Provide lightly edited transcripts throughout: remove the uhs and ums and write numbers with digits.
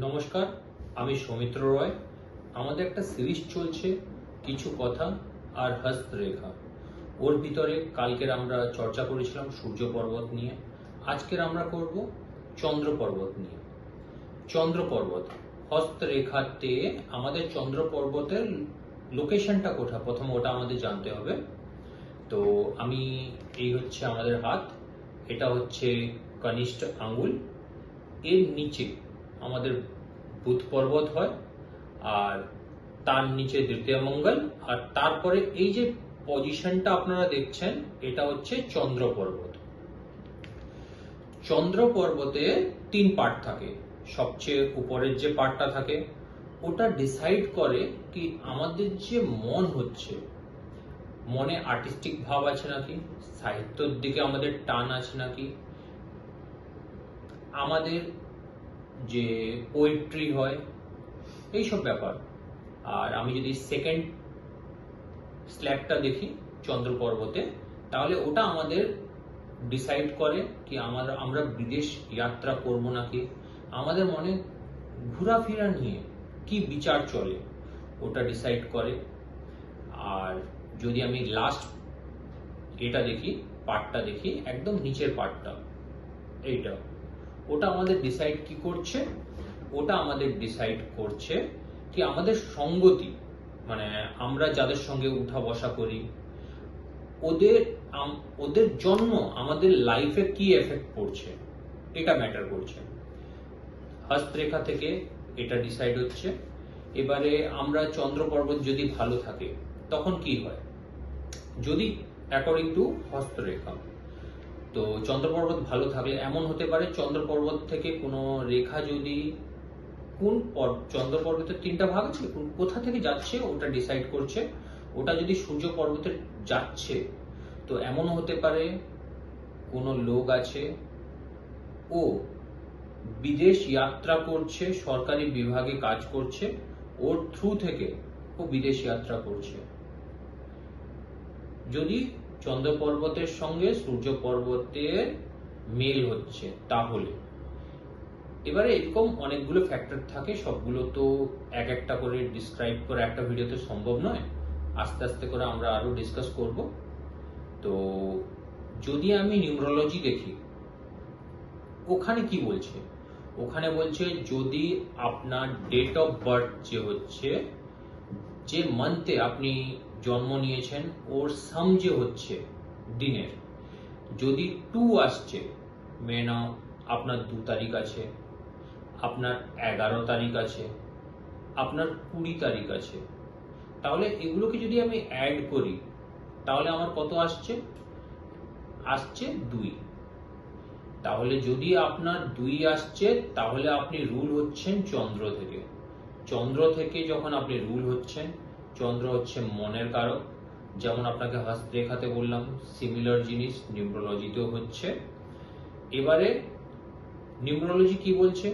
নমস্কার, আমি সৌমিত্র রয়। আমাদের একটা সিরিজ চলছে কিছু কথা আর হস্তরেখা। ওর ভিতরে কালকের আমরা চর্চা করেছিলাম সূর্য পর্বত নিয়ে। আজকের আমরা করব চন্দ্র পর্বত নিয়ে। চন্দ্র পর্বত হস্তরেখাতে আমাদের চন্দ্র পর্বতের লোকেশনটা কোথা, প্রথম ওটা আমাদের জানতে হবে। তো আমি এই হচ্ছে আমাদের হাত, এটা হচ্ছে কনিষ্ঠ আঙ্গুল, এর নিচে আমাদের বুধ পর্বত হয়, আর তার নিচে দ্বিতীয় মঙ্গল, আর তারপরে এই যে পজিশনটা আপনারা দেখছেন এটা হচ্ছে চন্দ্র পর্বত। চন্দ্র পর্বতে 3 পার্ট থাকে। সবচেয়ে উপরের যে পার্টটা থাকে ওটা ডিসাইড করে কি আমাদের যে মন হচ্ছে, মনে আর্টিস্টিক ভাব আছে নাকি, সাহিত্যের দিকে আমাদের টান আছে নাকি, আমাদের যে পোয়েট্রি হয়, এইসব ব্যাপার। আর আমি যদি সেকেন্ড স্ল্যাবটা দেখি চন্দ্র পর্বতে, তাহলে ওটা আমাদের ডিসাইড করে কি আমরা বিদেশ যাত্রা করব নাকি, আমাদের মনে ঘোরাফেরা নিয়ে কি বিচার চলে ওটা ডিসাইড করে। আর যদি আমি লাস্ট এটা দেখি, পার্টটা দেখি, একদম নিচের পার্টটা, এইটা, ওটা আমাদের ডিসাইড কি করছে, ওটা আমাদের ডিসাইড করছে কি আমাদের সঙ্গতি, মানে আমরা যাদের সঙ্গে উঠা বসা করি ওদের জন্ম আমাদের লাইফে কি এফেক্ট পড়ছে, এটা ম্যাটার করছে। হস্তরেখা থেকে এটা ডিসাইড হচ্ছে। এবারে আমরা চন্দ্র পর্বত যদি ভালো থাকে তখন কি হয়, যদি অ্যাকর্ডিং টু হস্তরেখা, তো চন্দ্র পর্বত ভালো থাকলে এমন হতে পারে চন্দ্র পর্বত থেকে কোনো রেখা যদি চন্দ্র পর্বতের 3টা ভাগ আছে, কোথা থেকে যাচ্ছে ওটা ডিসাইড করছে। ওটা যদি সূর্য পর্বতে যাচ্ছে তো এমন হতে পারে কোনো লোক আছে, ও বিদেশ যাত্রা করছে, সরকারি বিভাগে কাজ করছে, ওর থ্রু থেকে ও বিদেশ যাত্রা করছে। যদি চন্দ্র পর্বতের সঙ্গে সূর্য পর্বতের মেল হচ্ছে তাহলে। এবারে এরকম অনেকগুলো ফ্যাক্টর থাকে, সবগুলো তো এক একটা করে ডিসক্রাইব করে একটা ভিডিওতে সম্ভব নয়, আস্তে আস্তে করে আমরা আরো ডিসকাস করব। তো যদি আমি নিউমেরোলজি দেখি, ওখানে কি বলছে, ওখানে বলছে যদি আপনার ডেট অফ বার্থ যে হচ্ছে, যে মান্থে আপনি জন্ম নিয়েছেন ওর সাম যে হচ্ছে দিনের, যদি 2 আসছে, মেনা আপনার 2 তারিখ আছে, আপনার 11 তারিখ আছে, আপনার 20 তারিখ আছে, তাহলে এগুলোকে যদি আমি অ্যাড করি তাহলে আমার কত আসছে, আসছে 2। তাহলে যদি আপনার 2 আসছে তাহলে আপনি রুল হচ্ছেন চন্দ্র থেকে। চন্দ্র থেকে যখন আপনি রুল হচ্ছেন, চন্দ্র হচ্ছে মনের কারক, যেমন আপনাকে হস্তরেখাতে বললাম, সিমিলার জিনিস নিউমেরোলজিতেও হচ্ছে। এবারে নিউমেরোলজি কি বলছে,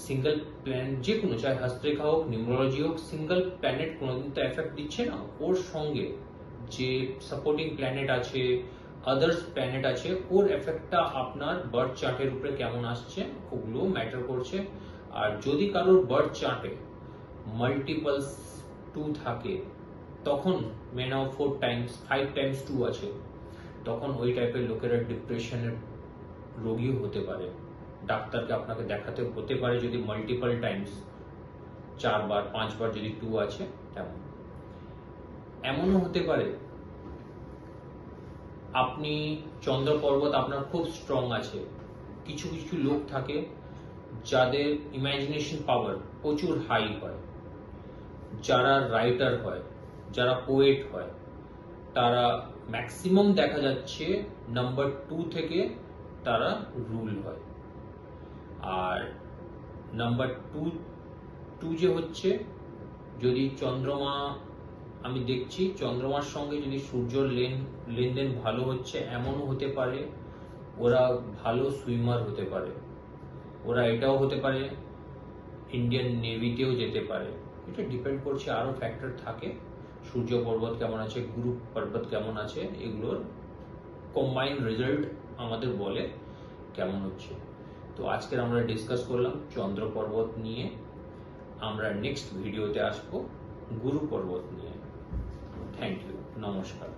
সিঙ্গেল প্ল্যানেট যে কোনো, চাই হস্তরেখা হোক নিউমেরোলজি হোক, সিঙ্গেল প্ল্যানেট কোনোদিন তো এফেক্ট দিচ্ছে না, ওর সঙ্গে যে সাপোর্টিং প্ল্যানেট আছে, আদার্স প্ল্যানেট আছে, ওর এফেক্টটা আপনার বার্থ চার্টের উপরে কেমন আসছে ওগুলো ম্যাটার করছে। আর যদি কারোর বার্থ চার্টে মাল্টিপলস 2 থাকে, তখন মেনাও 4 টাইমস 5 টাইমস 2 আছে, তখন ওই টাইপের লোকেরা ডিপ্রেশনের রোগীও হতে পারে। ডাক্তারকে আপনাকে দেখাতে হতে পারে যদি মাল্টিপল টাইমস 4 বার 5 বার যদি 2 আছে তেমন। এমনও হতে পারে আপনি চন্দ্র পর্বত আপনার খুব স্ট্রং আছে। কিছু কিছু লোক থাকে যাদের ইমাজিনেশন পাওয়ার প্রচুর হাই হয়, যারা রাইটার হয়, যারা পোয়েট হয়, তারা ম্যাক্সিমাম দেখা যাচ্ছে নাম্বার 2 থেকে তারা রুল হয়। আর নাম্বার 2 যে হচ্ছে, যদি চন্দ্রমা, আমি দেখছি চন্দ্রমার সঙ্গে যদি সূর্যর লেনদেন ভালো হচ্ছে, এমনও হতে পারে ওরা ভালো সুইমার হতে পারে, ওরা এটাও হতে পারে ইন্ডিয়ান নেভিতেও যেতে পারে। এটা ডিপেন্ড করছে, আরো ফ্যাক্টর থাকে, সূর্য পর্বত কেমন আছে, গুরু পর্বত কেমন আছে, এগুলোর কম্বাইন্ড রেজাল্ট আমাদের বলে কেমন হচ্ছে। তো তো আজকের আমরা ডিসকাস করলাম চন্দ্র পর্বত নিয়ে। আমরা নেক্সট ভিডিওতে আসবো গুরু পর্বত নিয়ে। থ্যাংক ইউ, নমস্কার।